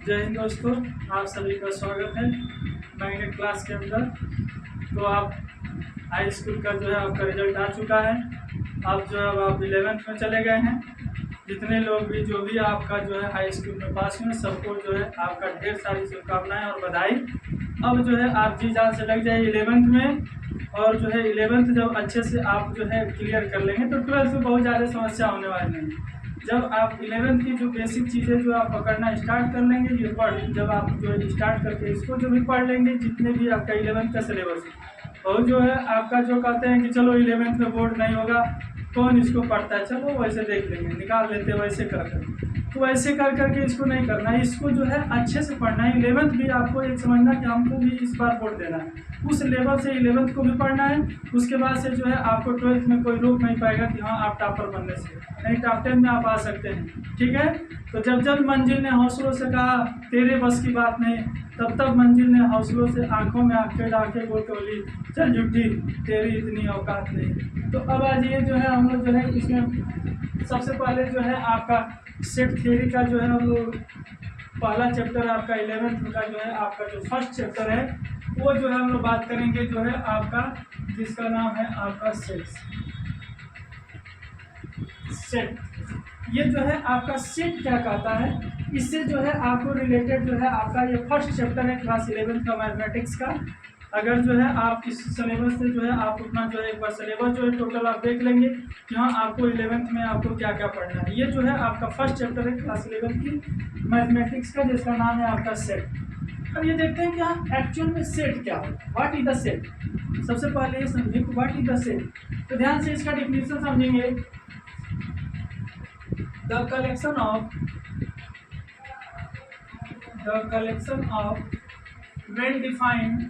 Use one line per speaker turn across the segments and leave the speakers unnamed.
जय हिंद दोस्तों, आप सभी का स्वागत है मैग्नेट क्लास के अंदर। तो आप हाई स्कूल का जो है आपका रिजल्ट आ चुका है। आप जो है अब आप 11th में चले गए हैं। जितने लोग भी जो भी आपका जो है हाई स्कूल में पास हुए सबको जो है आपका ढेर सारी शुभकामनाएं और बधाई। अब जो है आप जी जान से लग जाए 11th में, और जो है 11th जब अच्छे से आप जो है क्लियर कर लेंगे तो 12th में बहुत ज़्यादा समस्या होने वाली नहीं। जब आप 11th की जो बेसिक चीज़ें जो आप पकड़ना स्टार्ट कर लेंगे, ये पढ़ जब आप जो है स्टार्ट करके इसको जो भी पढ़ लेंगे, जितने भी आपका 11th का सिलेबस है, और जो है आपका जो कहते हैं कि चलो 11th में बोर्ड नहीं होगा, कौन इसको पढ़ता है, चलो वैसे देख लेंगे, निकाल लेते हैं वैसे कर कर। तो वैसे कर करके इसको नहीं करना है, इसको जो है अच्छे से पढ़ना है। 11th भी आपको एक समझना कि हमको भी इस बार बोर्ड देना है, उस लेवल से 11th को भी पढ़ना है। उसके बाद से जो है आपको 12th में कोई रोक नहीं पाएगा कि हाँ आप टॉपर बनने से, नहीं टॉप 10 में आप आ सकते हैं, ठीक है। तो जब जब मंजिल ने हौसलों से कहा तेरे बस की बात नहीं, तब तब मंजिल ने हौसलों से आंखों में आंखें डाके बोल के बोली चल झूठी तेरी इतनी औकात नहीं। तो अब आज ये जो है हम लोग जो है इसमें सबसे पहले जो है आपका सेट थ्योरी का जो है हम लोग पहला चैप्टर आपका 11th का जो है आपका जो फर्स्ट चैप्टर है वो जो है हम लोग बात करेंगे, जो है आपका जिसका नाम है आपका सेट। ये जो है आपका सेट क्या कहता है, इससे जो है आपको रिलेटेड जो है आपका ये फर्स्ट चैप्टर है क्लास 11th का मैथमेटिक्स का। अगर जो है आप इस सिलेबस से जो है आप अपना जो है एक बार सिलेबस जो है टोटल आप देख लेंगे कि हाँ आपको 11th में आपको क्या क्या पढ़ना है। ये जो है आपका फर्स्ट चैप्टर है क्लास 11th की मैथमेटिक्स का, जिसका नाम है आपका सेट। अब ये देखते हैं कि हाँ एक्चुअल में सेट क्या है, व्हाट इज द सेट। सबसे पहले ये समझिए व्हाट इज द सेट। तो ध्यान से इसका डिफिनेशन समझेंगे। The collection of well defined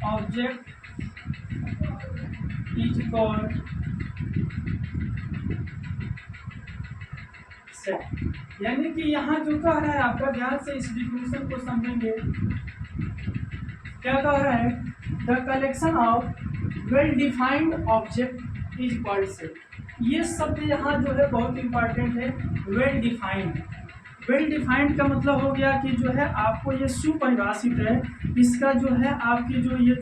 object is called set. यानी कि यहाँ जो कह रहा है आपका, ध्यान से इस डिफिनेशन को समझेंगे। क्या कह रहा है, the collection of well defined object is called set. ये शब्द यहाँ जो है बहुत इंपॉर्टेंट है। वेल डिफाइंड का मतलब हो गया कि जो है आपको ये सुपरिभाषित है। इसका जो है आपकी जो ये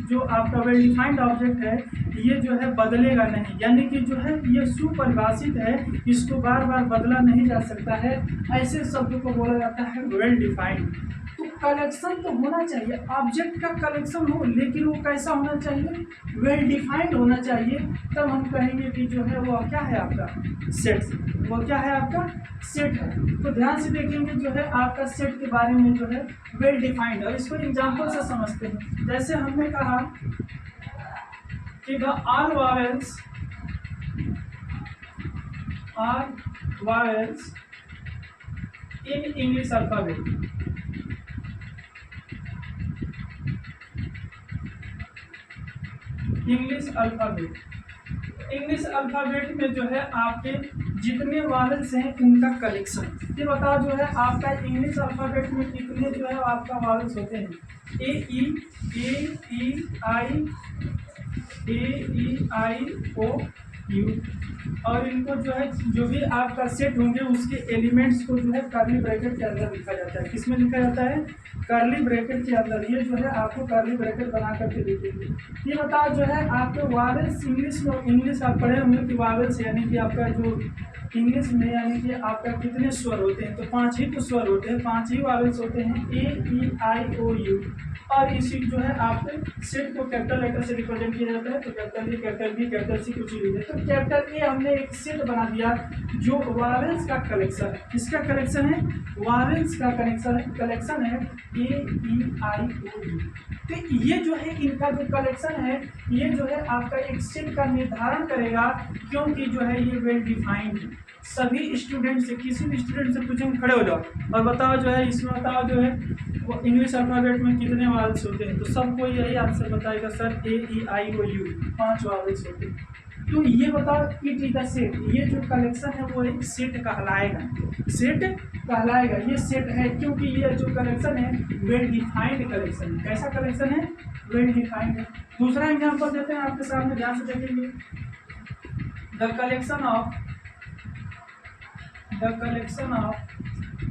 जो आपका वेल डिफाइंड ऑब्जेक्ट है ये जो है बदलेगा नहीं, यानी कि जो है ये सुपरिभाषित है, इसको बार बार बदला नहीं जा सकता है। ऐसे शब्द को बोला जाता है वेल डिफाइंड। तो कलेक्शन तो होना चाहिए, ऑब्जेक्ट का कलेक्शन हो, लेकिन वो कैसा होना चाहिए, वेल डिफाइंड होना चाहिए। तब हम कहेंगे कि जो है वो क्या है आपका सेट, वो क्या है आपका सेट है। तो ध्यान से देखेंगे जो है आपका सेट के बारे में जो है वेल डिफाइंड, और इसको एग्जाम्पल से समझते हैं। जैसे हमने कहा कि the all vowels in English alphabet. English alphabet में जो है आपके जितने वावेल्स हैं उनका कलेक्शन। ये बताओ जो है आपका इंग्लिश अल्फाबेट में कितने जो है आपका वावेल्स होते हैं, ए ई आई ओ यू। और इनको जो है जो भी आपका सेट होंगे उसके एलिमेंट्स को जो है कर्ली ब्रैकेट के अंदर लिखा जाता है। किसमें लिखा जाता है, कर्ली ब्रैकेट के अंदर। ये जो है आपको कर्ली ब्रैकेट बना करके लिखेंगे। ये बताओ जो है आपके वावेल्स इंग्लिश आप पढ़े होंगे कि वावेल्स यानी कि आपका जो इंग्लिश में यानी कि आपका कितने स्वर होते हैं, तो 5 ही तो स्वर होते हैं, 5 ही वावेल्स होते हैं, ए ई आई ओ यू। और इसी जो है आपके सेट को कैपिटल लेटर से रिप्रेजेंट किया जाता है। तो capital A, capital B, capital C कुछ भी है। तो कैपिटल ए हमने एक सेट बना दिया जो वावेल्स का कलेक्शन है। किसका कलेक्शन है, वावेल्स का कलेक्शन है ए ई आई ओ यू। तो ये जो है इनका जो कलेक्शन है ये जो है आपका एक सेट का निर्धारण करेगा, क्योंकि जो है ये वेल डिफाइंड है। सभी स्टूडेंट से, किसी भी स्टूडेंट से पूछेंगे खड़े हो जाओ और बताओ जो है इसमें बताओ जो है वो इंग्लिश अल्फाबेट में कितने वावेल्स होते हैं, तो सबको यही आंसर बताएगा sir A E I O U 5 vowels होते हैं। तो ये बताओ इट इज द सेट, ये जो कलेक्शन है वो एक सेट कहलाएगा, सेट कहलाएगा, ये सेट है क्योंकि ये जो कलेक्शन है वेल डिफाइंड कलेक्शन है। कैसा कलेक्शन है? वेल डिफाइंड है। दूसरा एग्जांपल देते हैं आपके सामने, ध्यान से देखेंगे। The collection of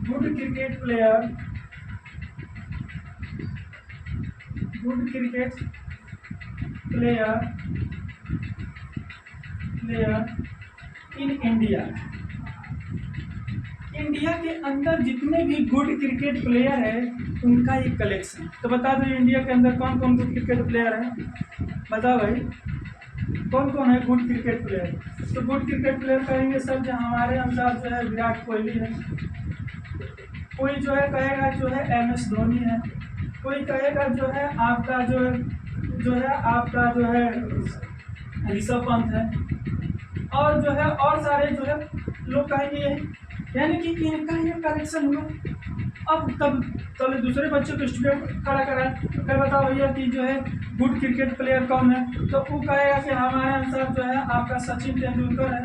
good cricket player in India. India के अंदर जितने भी गुड क्रिकेट प्लेयर है उनका एक कलेक्शन। तो बता दो इंडिया के अंदर कौन कौन गुड क्रिकेट प्लेयर है, बताओ भाई कौन कौन है गुड क्रिकेट प्लेयर? तो गुड क्रिकेट प्लेयर कहेंगे सर जो हमारे अनुसार जो है विराट कोहली है, कोई जो है कहेगा जो है MS धोनी है, कोई कहेगा जो है आपका जो है आपका जो है ऋषभ पंत है, और जो है और सारे जो है लोग कहेंगे, यानी कि इनका ये कलेक्शन हुआ। अब तब चलो दूसरे बच्चों को स्टूडेंट खड़ा करा कर बताओ भैया कि जो है गुड क्रिकेट प्लेयर कौन है? तो वो कहेगा कि हमारे अनुसार जो है आपका सचिन तेंदुलकर है,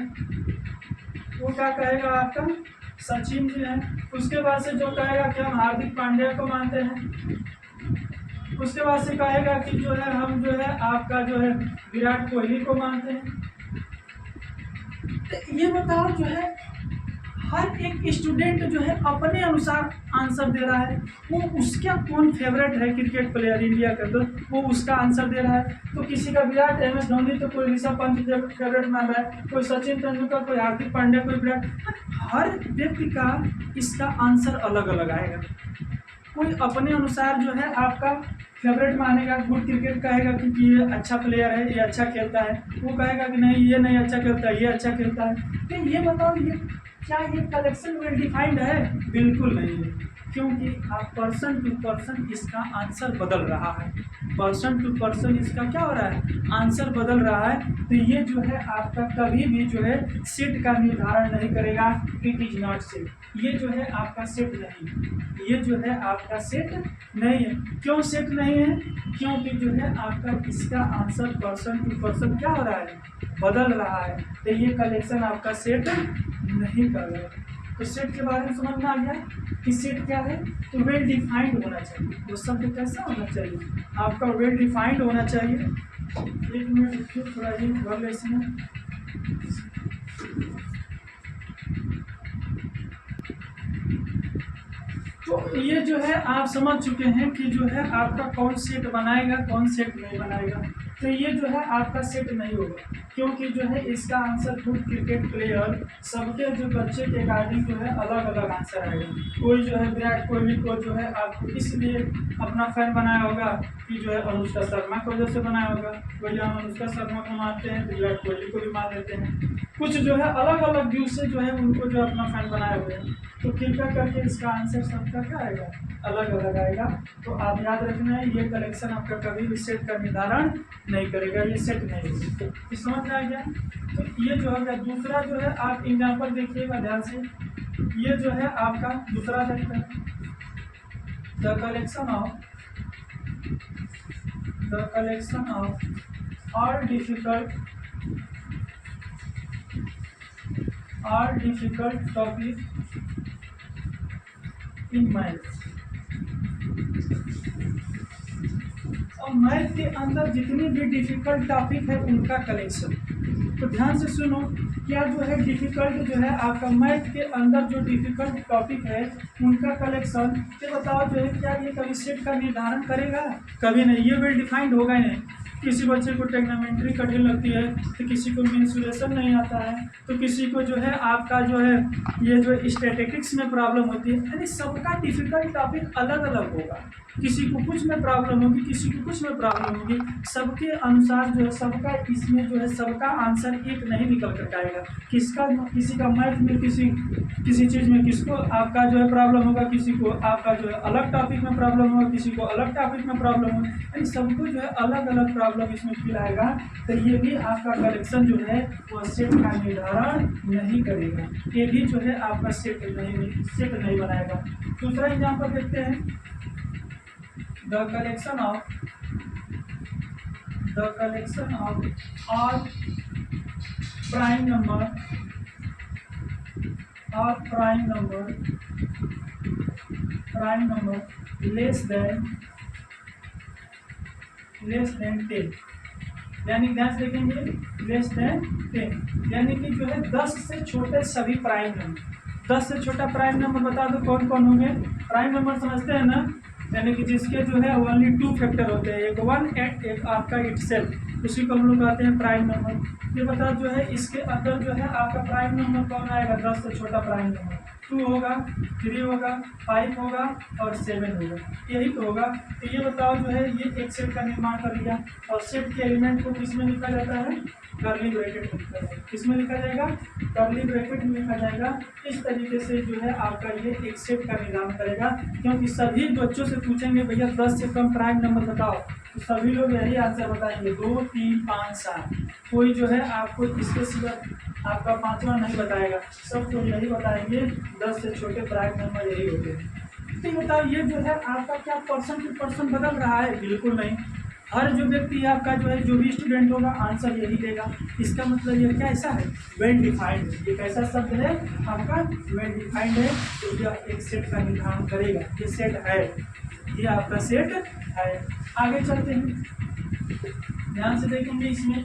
वो क्या कहेगा आपका सचिन जी है। उसके बाद से जो कहेगा कि हम हार्दिक पांड्या को मानते हैं, उसके बाद से कहेगा कि जो है हम जो है आपका जो है विराट कोहली को मानते हैं। तो ये बताओ जो है हर एक स्टूडेंट जो है अपने अनुसार आंसर दे रहा है, वो उसका कौन फेवरेट है क्रिकेट प्लेयर इंडिया का, तो वो उसका आंसर दे रहा है। तो किसी का विराट MS धोनी, तो कोई ऋषभ पंत फेवरेट मान रहा है, कोई सचिन तेंदुलकर, कोई हार्दिक पांड्या, कोई विराट। हर व्यक्ति का इसका आंसर अलग अलग आएगा। कोई अपने अनुसार जो है आपका फेवरेट मानेगा, गुड क्रिकेट कहेगा क्योंकि ये अच्छा प्लेयर है, ये अच्छा खेलता है, वो कहेगा कि नहीं ये नहीं अच्छा खेलता है, ये अच्छा खेलता है। तो ये बताओ ये क्या ये कलेक्शन वेल डिफाइंड है? बिल्कुल नहीं है, क्योंकि आप पर्सन टू पर्सन इसका आंसर बदल रहा है, पर्सन टू पर्सन इसका क्या हो रहा है, आंसर बदल रहा है। तो ये जो है आपका कभी भी जो है सेट का निर्धारण नहीं करेगा। इट इज नॉट सेट, ये जो है आपका सेट नहीं, ये जो है आपका सेट नहीं है। क्यों सेट नहीं है? क्योंकि जो है आपका इसका आंसर पर्सन टू पर्सन क्या हो रहा है, बदल रहा है। तो ये कलेक्शन आपका सेट नहीं कर रहा है। तो सेट के बारे में समझ में आ गया कि सेट क्या है? तो वेल डिफाइंड होना चाहिए। वो शब्द कैसा होना चाहिए? आपका वेल डिफाइंड होना चाहिए। एक मिनट रुकिए, थोड़ा ही भर ले इसमें। तो ये जो है आप समझ चुके हैं कि जो है आपका कौन सेट बनाएगा, कौन सेट नहीं बनाएगा। तो ये जो है आपका सेट नहीं होगा, क्योंकि जो है इसका आंसर गुड क्रिकेट प्लेयर सबके जो बच्चे के अकॉर्डिंग जो है अलग अलग आंसर आएगा। कोई जो है विराट कोहली को जो है आपको इसलिए अपना फैन बनाया होगा कि जो है अनुष्का शर्मा की वजह से बनाया होगा, कोई हम अनुष्का शर्मा को मानते हैं तो विराट कोहली को भी मान लेते हैं। कुछ जो है अलग अलग व्यू से जो है उनको जो अपना फैन बनाए हुए हैं। तो कृपया करके इसका आंसर सबका क्या आएगा, अलग अलग आएगा। तो आप याद रखना है ये कलेक्शन आपका कभी भी सेट का निर्धारण नहीं करेगा, ये सेट नहीं है। तो समझ में आ गया? तो ये जो है दूसरा जो है आप एग्जाम्पल देखिएगा ध्यान से। ये जो है आपका दूसरा देखते हैं, the collection of all difficult topic in math. और मैथ के अंदर जितनी भी डिफिकल्ट टॉपिक है उनका कलेक्शन। तो ध्यान से सुनो, क्या जो है डिफिकल्ट जो है आपका मैथ के अंदर जो डिफिकल्ट टॉपिक है उनका कलेक्शन। ये बताओ जो है क्या ये कभी सेट का निर्धारण करेगा? कभी नहीं, ये वेल डिफाइंड होगा ही नहीं। किसी बच्चे को टेक्नोमेट्री कठिन लगती है, तो किसी को मेंसुरेशन नहीं आता है, तो किसी को जो है आपका जो है ये जो स्टैटिस्टिक्स में प्रॉब्लम होती है। यानी सबका डिफिकल्ट टॉपिक अलग अलग होगा, किसी को कुछ में प्रॉब्लम होगी, किसी को कुछ में प्रॉब्लम होगी। सबके अनुसार जो है सबका इसमें जो है सबका आंसर एक नहीं निकल कर आएगा। किसका किसी का मैथ में किसी चीज़ में किसको आपका जो है प्रॉब्लम होगा, किसी को आपका जो है अलग टॉपिक में प्रॉब्लम होगा, किसी को अलग टॉपिक में प्रॉब्लम होगा। यानी सबको जो है अलग अलग प्रॉब्लम इसमें फील आएगा। तो ये भी आपका कलेक्शन जो है वो सेट का निर्धारण नहीं करेगा, ये भी जो है आपका सेट नहीं बनाएगा। दूसरा एग्जाम्पल देखते हैं, the collection of all prime number less than 10, यानी ध्यान से देखेंगे लेस देन 10, यानी कि जो है 10 से छोटे सभी प्राइम नंबर। 10 से छोटा प्राइम नंबर बता दो कौन कौन होंगे। प्राइम नंबर समझते हैं ना, यानी कि जिसके जो है ओनली 2 फैक्टर होते हैं, एक 1 एंड एक आपका इटसेल्फ, उसी को हम लोग कहते हैं प्राइम नंबर। ये बता जो है इसके अंदर जो है आपका प्राइम नंबर कौन आएगा, 10 से छोटा प्राइम नंबर 2 होगा, 3 होगा, 5 होगा और 7 होगा, यही तो होगा। तो ये बताओ जो है ये एक सेट का निर्माण कर लिया, और सेट के एलिमेंट को किसमें लिखा जाता है, कर्ली ब्रैकेट में लिखा जाएगा। किसमें लिखा जाएगा, कर्ली ब्रैकेट में लिखा जाएगा। इस तरीके से जो है आपका ये एक सेट का निर्माण करेगा, क्योंकि सभी बच्चों से पूछेंगे भैया 10 से कम प्राइम नंबर बताओ, तो सभी लोग यही आंसर बताएंगे 2, 3, 5, 7। कोई जो है आपको इसके सिवा आपका 5वां नहीं बताएगा, सब तो यही बताएंगे 10 से छोटे प्राइम नंबर यही होते हैं। तो बताओ ये जो है आपका क्या पर्सन टू पर्सन बदल रहा है, बिल्कुल नहीं। हर जो व्यक्ति है आपका जो है, जो भी स्टूडेंट होगा आंसर यही देगा। इसका मतलब ये क्या ऐसा है, वेल डिफाइंड है। ये कैसा शब्द है आपका, वेल डिफाइंड है। तो यह एक सेट का निर्धारण करेगा, ये सेट है, ये आपका सेट है। आगे चलते हैं, ध्यान से देखेंगे इसमें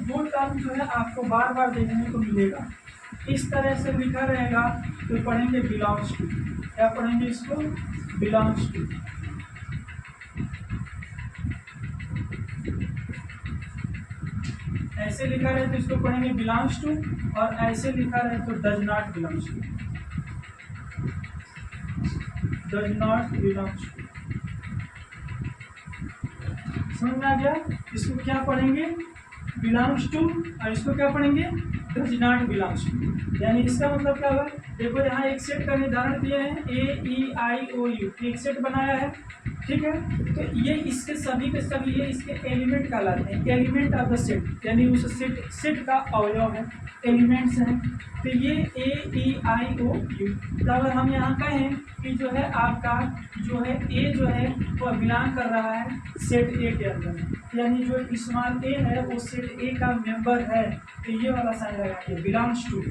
2 टर्म जो है आपको बार बार देखने को मिलेगा। इस तरह से लिखा रहेगा तो पढ़ेंगे बिलोंग्स टू, क्या पढ़ेंगे इसको, बिलोंग्स टू। ऐसे लिखा रहे तो इसको पढ़ेंगे बिलोंग्स टू, और ऐसे लिखा रहे तो does not belongs to, does not belongs to. समझ में आ गया। इसको क्या पढ़ेंगे, बिलोंग्स टू, और इसको क्या पढ़ेंगे, डज नॉट बिलोंग्स टू। यानी इसका मतलब क्या होगा, देखो यहाँ एक सेट का निर्धारण दिए हैं, AEIOU, एक सेट बनाया है, ठीक है। तो ये इसके सभी के सभी ये इसके एलिमेंट कहलाते हैं, एलिमेंट ऑफ द सेट, यानी उस सेट का अवयव है, एलिमेंट्स हैं। तो ये AEIOU। तो अगर हम यहाँ कहें कि जो है आपका जो है ए जो है वो बिलोंग कर रहा है सेट ए के अंदर, यानी जो स्मॉल ए है वो सेट ए का मेंबर है, तो ये वाला साइन लगाएंगे बिलोंग्स टू।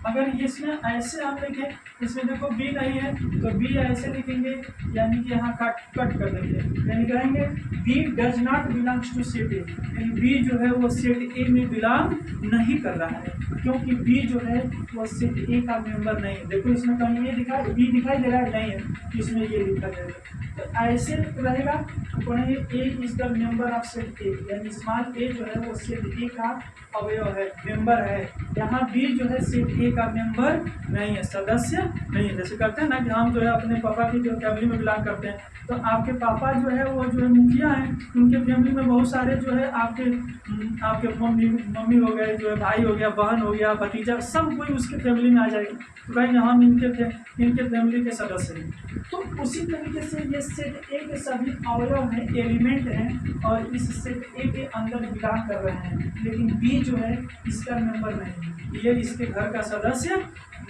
अगर इसमें ऐसे हम लिखें, इसमें देखो बी नहीं है तो बी ऐसे लिखेंगे, यानी कि यहाँ कट कर देंगे, यानी कहेंगे B does not belongs to set A, यानी बी जो है वो सेट ए में बिलोंग नहीं कर रहा है, क्योंकि बी जो है वो सेट ए का मेंबर नहीं है। देखो इसमें कहीं ये दिखा, बी दिखाई दे रहा है, नहीं है, इसमें ये लिखा जाएगा। तो ऐसे रहेगा तो पढ़ेंगे A is the member of set A, यानी स्मॉल ए जो है वो सेट ए का अवयव है, मेंबर है। यहाँ बी जो है सेट ए का मेंबर नहीं है, सदस्य नहीं है। जैसे करते हैं ना कि हम जो है अपने पापा की जो फैमिली में बिलोंग करते हैं, तो आपके पापा जो है वो जो है मुखिया हैं, उनके फैमिली में बहुत सारे जो है आपके मम्मी हो गए, जो है भाई हो गया, बहन हो गया, भतीजा, सब कोई उसके फैमिली में आ जाएगी, तो कहेंगे हम इनके फैमिली के सदस्य हैं। तो उसी तरीके से ये सेट ए के सभी अवयव हैं, एलिमेंट हैं, और इस सेट ए के अंदर बिलोंग कर रहे हैं, लेकिन बी जो है इसका मेंबर नहीं है, ये इसके घर का सदस्य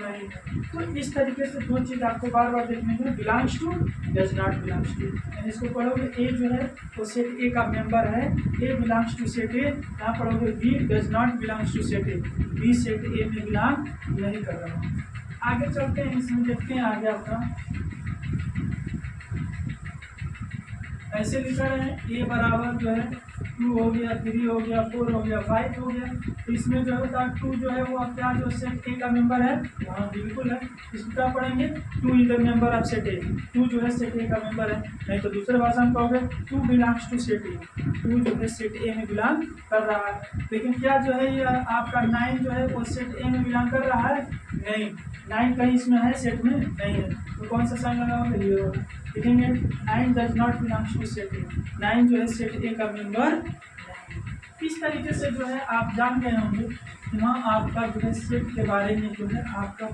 नहीं है। तो इस तरीके से 2 चीज़ आपको बार बार देखने को, belongs to, does not belongs to. इसको पढ़ोगे ए जो है वो सेट ए का मेंबर है, A belongs to set A. यहाँ पढ़ोगे B does not belongs to set A, B set A में बिलोंग नहीं कर रहा है। आगे चलते हैं, इसमें देखते हैं आगे आपका ऐसे लिखा है, ए बराबर जो है 2 हो गया, 3 हो गया, 4 हो गया, 5 हो गया। तो इसमें जो है 2 जो है वो क्या जो सेट ए का मेंबर है, हाँ बिल्कुल है। इसको क्या पढ़ेंगे, 2 is the member of set ए, 2 जो है सेट ए का मेंबर है। नहीं तो दूसरे भाषा में कहोगे 2 बिलोंग्स टू सेट ए, 2 जो है सेट ए में बिलोंग कर रहा है। लेकिन क्या जो है ये आपका 9 जो है वो सेट ए में बिलोंग कर रहा है, नहीं, 9 कहीं इसमें है सेट में नहीं है, तो कौन सा साइन लगाओगे, ये होगा। लिखेंगे 9 does not belongs to set A, 9 जो है सेट ए का मेंबर। इस तरीके से जो है आप जान गए होंगे कि हाँ आपका जो है सेट के बारे में जो है आपका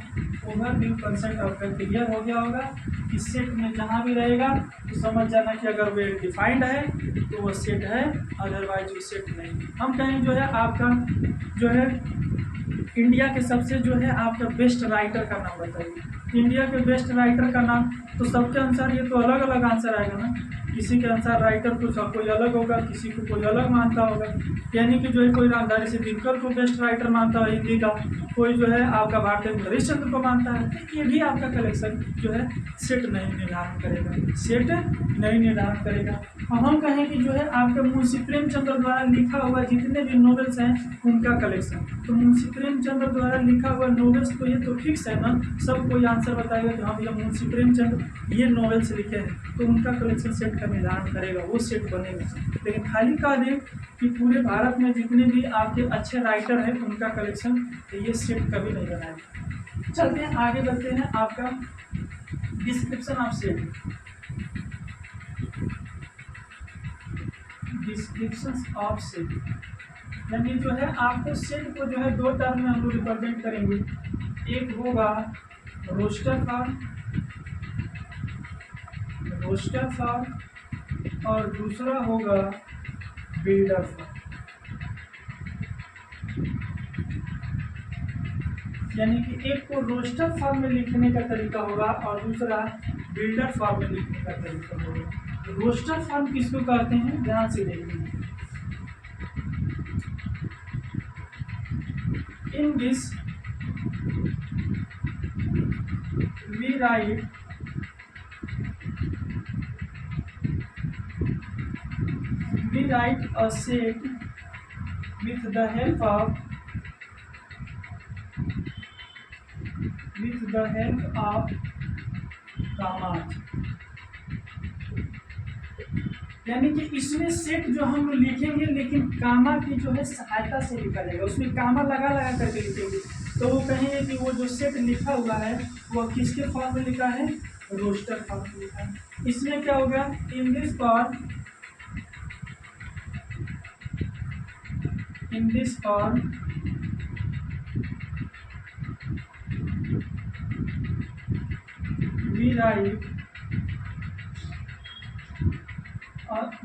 ओवरव्यू कंसेप्ट आपका क्लियर हो गया होगा कि सेट में जहाँ भी रहेगा तो समझ जाना कि अगर वो डिफाइंड है तो वो सेट है, अदरवाइज वो सेट नहीं। हम कहें जो है आपका जो है इंडिया के सबसे जो है आपका बेस्ट राइटर का नाम बताइए। इंडिया के बेस्ट राइटर का नाम, तो सबके अनुसार ये तो अलग अलग आंसर आएगा ना, किसी के अनुसार राइटर कोई अलग होगा, किसी को कोई अलग मानता होगा। यानी कि जो है कोई रामधारी से दिनकर को बेस्ट राइटर मानता है हिंदी का, कोई जो है आपका भारतीय हरीश चंद्र को मानता है, तो ये भी आपका कलेक्शन जो है सेट नहीं निर्धारण करेगा, सेट नहीं निर्धारण करेगा। और हम कहें कि जो है आपके मुंशी प्रेमचंद्र द्वारा लिखा हुआ जितने भी नॉवेल्स हैं उनका कलेक्शन, तो मुंशी प्रेमचंद्र द्वारा लिखा हुआ नॉवेल्स तो ये तो फिक्स है ना, सब कोई आंसर बताएगा कि हाँ भैया मुंशी प्रेमचंद्र ये नॉवेल्स लिखे हैं, तो उनका कलेक्शन सेट का निर्धारण करेगा, वो सेट बनेगा। लेकिन खाली कह दें कि पूरे भारत में जितने भी आपके अच्छे राइटर हैं उनका कलेक्शन, तो ये सेट कभी नहीं बनाएगा। चलते हैं आगे, बढ़ते हैं आपका description of set. Description of set यानी जो है आपको सेट को जो है दो टर्म में हम लोग रिप्रेजेंट करेंगे, एक होगा रोस्टर फॉर्म, रोस्टर फॉर्म, और दूसरा होगा बिल्डर फॉर्म। यानी कि एक को रोस्टर फॉर्म में लिखने का तरीका होगा और दूसरा बिल्डर फॉर्म में लिखने का तरीका होगा। रोस्टर फॉर्म किसको कहते हैं, ध्यान से देखेंगे। In this we write a set with the help of commas। यानी कि इसमें सेट जो हम लोग लिखेंगे लेकिन कामा की जो है सहायता से लिखा जाएगा, उसमें कामा लगा लगा करके लिखेंगे, तो वो कहेंगे कि वो जो सेट लिखा हुआ है वो किसके फॉर्म में लिखा है, रोस्टर फॉर्म में लिखा है। इसमें क्या होगा, in this form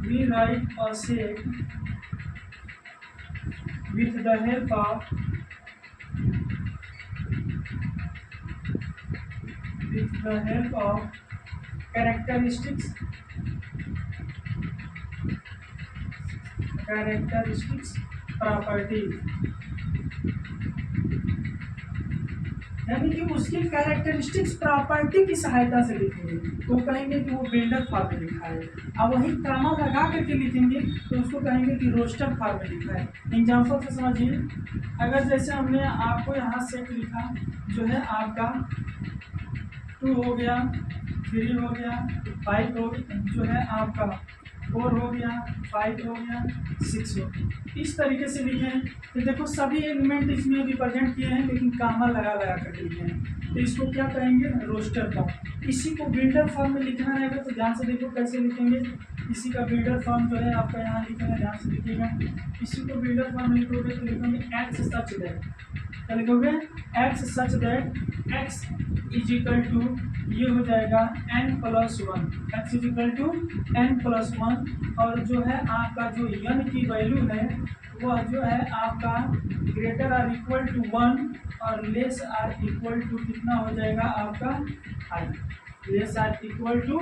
we write a set with the help of characteristics property. यानी कि उसकी कैरेक्टरिस्टिक्स प्रॉपर्टी की सहायता से लिखेंगे, तो कहेंगे कि वो बिल्डर फॉर्म में लिखा है। अब वही कामा लगा करके लिखेंगे तो उसको कहेंगे कि रोस्टर फॉर्म में लिखा है। एग्जाम्पल से समझिए, अगर जैसे हमने आपको यहाँ सेट लिखा जो है आपका 2 हो गया, 3 हो गया, 5 हो जो है आपका 4 हो गया, 5 हो गया, 6 हो गया, इस तरीके से लिखे हैं। तो देखो सभी एलिमेंट इसमें रिप्रेजेंट किए हैं लेकिन कामा लगा लगा कर लिखे हैं, तो इसको क्या कहेंगे, रोस्टर फॉर्म। इसी को बिल्डर फॉर्म में लिखना रहेगा, तो ध्यान से देखो कैसे लिखेंगे। इसी का बिल्डर फॉर्म जो है आपका यहाँ लिखेंगे, ध्यान से लिखिएगा। इसी को बिल्डर फॉर्म में लिखोगे तो लिखेंगे एक्स सच दैट, क्या लिखोगे, x such that x is equal to, ये हो जाएगा n+1, x is equal to n+1, और जो है आपका जो n की वैल्यू है वह जो है आपका ग्रेटर आर इक्वल टू 1 और लेस आर इक्वल टू कितना हो जाएगा आपका 5, लेस आर इक्वल टू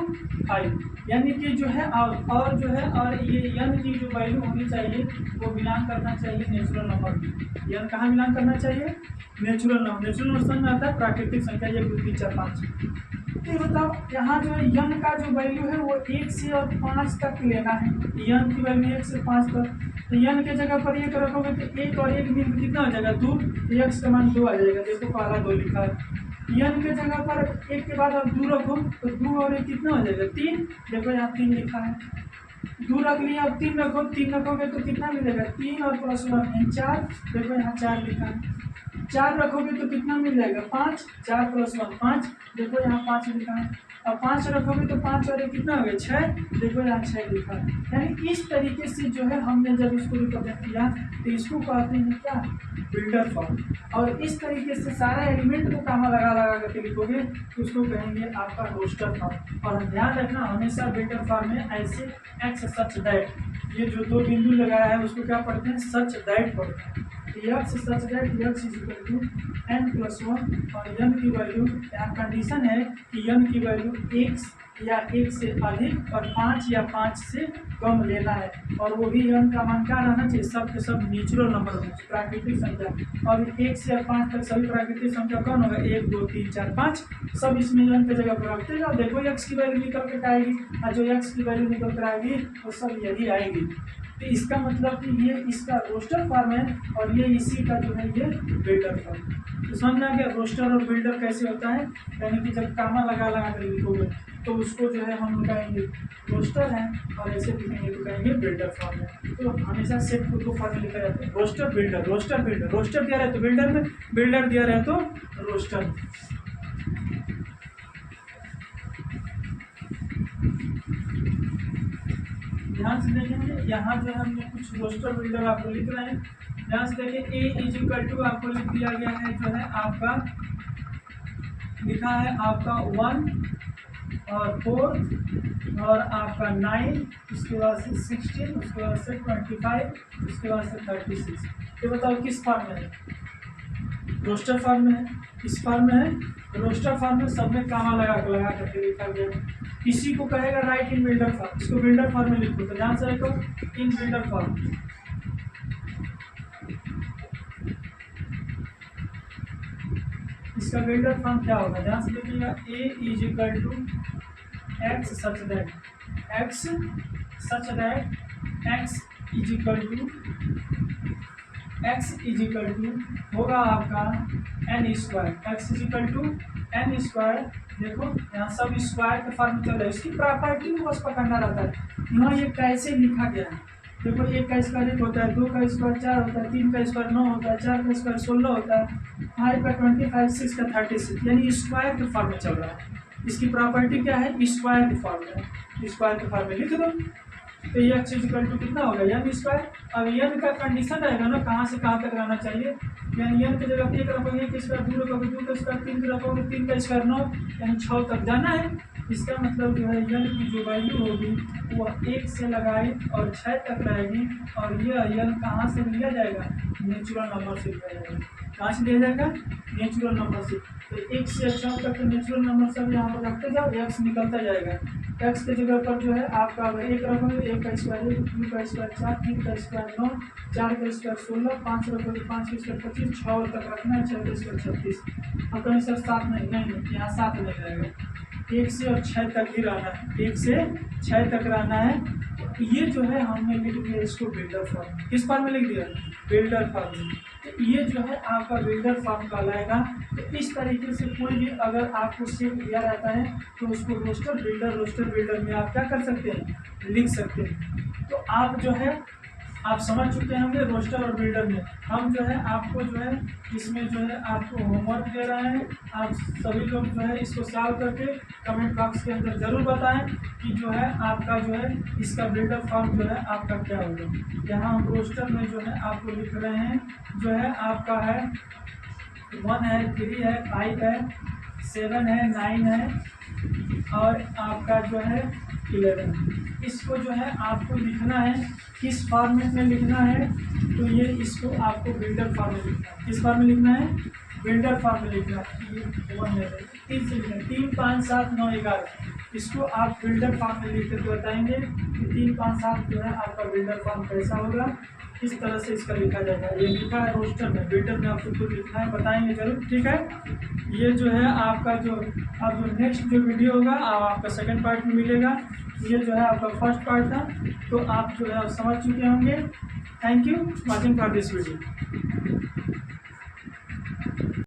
5। यानी कि जो है और जो है और ये n की जो वैल्यू होनी चाहिए वो बिलोंग करना चाहिए नेचुरल नंबर में। n कहाँ बिलोंग करना चाहिए, नेचुरल नंबर। नेचुरल नंबर समझ में आता है, प्राकृतिक संख्या 1 2 3 4 5। तो बताओ यहाँ जो है n का जो वैल्यू है वो 1 से और 5 तक लेना है, n की वैल्यू 1 से 5 तक। तो n के जगह पर 1 रखोगे तो 1 और 1 मिलकर कितना हो जाएगा, 2, x का मान 2 आ जाएगा। देखो पहला 2 लिखा है। n के जगह पर 1 के बाद आप 2 रखो तो 2 और 1 कितना हो जाएगा, 3। देखो यहाँ 3 लिखा है, 2 रख लिया, अब 3 रखो, 3 रखोगे तो कितना मिलेगा, 3 और +1 4। देखो यहाँ 4 लिखा है, 4 रखोगे तो कितना मिल जाएगा, 5, 4 + 1 5। देखो यहाँ 5 लिखा है, अब 5 रखोगे तो 5 और 1 कितना हो गया, 6। देखो यहाँ 6 लिखा है। यानी इस तरीके से जो है हमने जब इसको रिप्रेजेंट किया तो इसको कहते हैं क्या, बिल्डर फॉर्म। और इस तरीके से सारा एलिमेंट को कामा लगा लगा करके लिखोगे तो उसको कहेंगे आपका रोस्टर फॉर्म। और हम रखना हमेशा बिल्डर फॉर्म में ऐसे एक्स सच दैट, ये जो 2 बिंदु लगाया है उसको क्या पढ़ते हैं, सच दैट पढ़ते हैं। X such that x is equal to n+1 और n की वैल्यू, यहाँ कंडीशन है कि n की वैल्यू x या 1 से अधिक और 5 या 5 से कम लेना है, और वो भी n का मान क्या रहना चाहिए, सब के सब नेचुरल नंबर होना चाहिए, प्राकृतिक संख्या। और 1 से 5 तक सभी प्राकृतिक संख्या कौन होगा, 1 2 3 4 5, सब इसमें n की जगह पर रखते जाओ, देखो x की वैल्यू निकल कर आएगी, और जो x की वैल्यू निकल कर आएगी वो सब यही आएगी। तो इसका मतलब कि ये इसका रोस्टर फॉर्म है और ये इसी का जो है ये बिल्डर फॉर्म। तो समझ में आ गया रोस्टर और बिल्डर कैसे होता है, यानी कि जब कामा लगा कर लिखोगे तो उसको जो है हम कहेंगे रोस्टर है, और ऐसे लिखेंगे तो कहेंगे बिल्डर फॉर्म है। तो हमेशा सेट को 2 फॉर्म में लिखा जाता है, roster builder, roster builder, roster दिया रहे तो बिल्डर में, बिल्डर दिया रहे तो रोस्टर। ध्यान से देखेंगे, यहाँ जो है हमने कुछ रोस्टर बिल्डर आपको लिख रहे हैं। ध्यान से देखिए, ए इज इक्वल टू आपको लिख दिया गया है जो है आपका, लिखा है आपका 1 और 4 और आपका 9, उसके बाद से 16, उसके बाद से 25, उसके बाद से 36। ये बताओ किस फॉर्म में है, रोस्टर फॉर्म में है, किस फॉर्म में है, रोस्टर फॉर्म में। सब में कामा लगा करके लिखा गया। इसी को कहेगा राइट इन बिल्डर फॉर्म, इसको बिल्डर फॉर्म में लिखो, तो ध्यान से लिखो इन बिल्डर फॉर्म। इसका बिल्डर फॉर्म क्या होगा, ध्यान से देखिएगा, a is equal to x such that, x such that x is equal to, x is equal to होगा आपका n square, x is equal to n square. देखो यहाँ सब स्क्वायर के फॉर्म चल रहा है, इसकी प्रॉपर्टी को बस पकड़ना रहता है। यहाँ ये कैसे लिखा गया है, देखो 1 का स्क्वायर 1 होता है, 2 का स्क्वायर 4 होता है, 3 का स्क्वायर 9 होता है, 4 का स्क्वायर 16 होता है, 5 का 25, 6 का 36, यानी स्क्वायर के फॉर्म में चल रहा है। इसकी प्रॉपर्टी क्या है, स्क्वायर के फॉर्म में, स्क्वायर के फॉर्म में लिख दो। तो ये एक्स इक्वल टू कितना होगा, n स्क्वायर। अब n का कंडीशन रहेगा ना, कहाँ से कहाँ तक रहना चाहिए, यानी n की जगह 1 रखोगे 1 स्क्वायर, 2 रखोगे 2 का स्क्वायर, 3 रखोगे 3 का स्क्वायर 9, यानी 6 तक जाना है। इसका मतलब जो है n की जो वैल्यू होगी वह 1 से लगाई और 6 तक रहेगी, और यह n कहाँ से लिया जाएगा, नेचुरल नंबर से लिया जाएगा। कहाँ से लिया जाएगा, नेचुरल नंबर से। तो 1 से 6 तक नेचुरल नंबर सब यहाँ पर रखते जाओ, x निकलता जाएगा। x के जगह पर जो है आपका 1 रखोगे, 1 का स्क्वायर 1, 2 का स्क्वायर 4, 3 का स्क्वायर 9, 4 का स्क्वायर 16, 5 रखोगे 5 का स्क्वायर 25, 6 तक रखना है, 6 का स्क्वायर 36। और कहीं सर 7 नहीं, यहाँ 7 नहीं रहेगा, 1 से और 6 तक ही रहना है, 1 से 6 तक रहना है। तो ये जो है हमने लिख दिया इसको बिल्डर फॉर्म, किस फॉर्म में लिख दिया, बिल्डर फॉर्म। तो ये जो है आपका बिल्डर फॉर्म कहलाएगा। तो इस तरीके से कोई भी अगर आपको सेट दिया रहता है तो उसको रोस्टर बिल्डर में आप क्या कर सकते हैं, लिख सकते हैं। तो आप जो है आप समझ चुके होंगे रोस्टर और बिल्डर में। हम जो है आपको जो है इसमें जो है आपको होमवर्क दे रहे हैं, आप सभी लोग जो है इसको सॉल्व करके कमेंट बॉक्स के अंदर ज़रूर बताएं कि जो है आपका जो है इसका बिल्डर फॉर्म जो है आपका क्या होगा। यहाँ हम रोस्टर में जो है आपको लिख रहे हैं, जो है आपका है 1 है, 3 है, 5 है, 7 है, 9 है, और आपका जो है 11। इसको जो है आपको लिखना है, किस फॉर्मेट में लिखना है, तो ये इसको आपको बिल्डर फॉर्म में लिखना है। किस फॉर्म में लिखना है, बिल्डर फॉर्म में लिखना है। ये 1 है, 3 से लिखना है, 3 5 7 9 11, इसको आप बिल्डर फॉर्म में लिख कर बताएंगे कि 3 5 7 जो है आपका बिल्डर फॉर्म कैसा होगा, किस तरह से इसका लिखा जाएगा। ये लिखा है रोस्टर में, बिल्डर में आपको खुद लिखना है, बताएंगे जरूर, ठीक है। ये जो है आपका जो अब जो नेक्स्ट जो वीडियो होगा आपका सेकंड पार्ट में मिलेगा। ये जो है आपका फर्स्ट पार्ट था, तो आप जो है आप समझ चुके होंगे। Thank you watching for this video.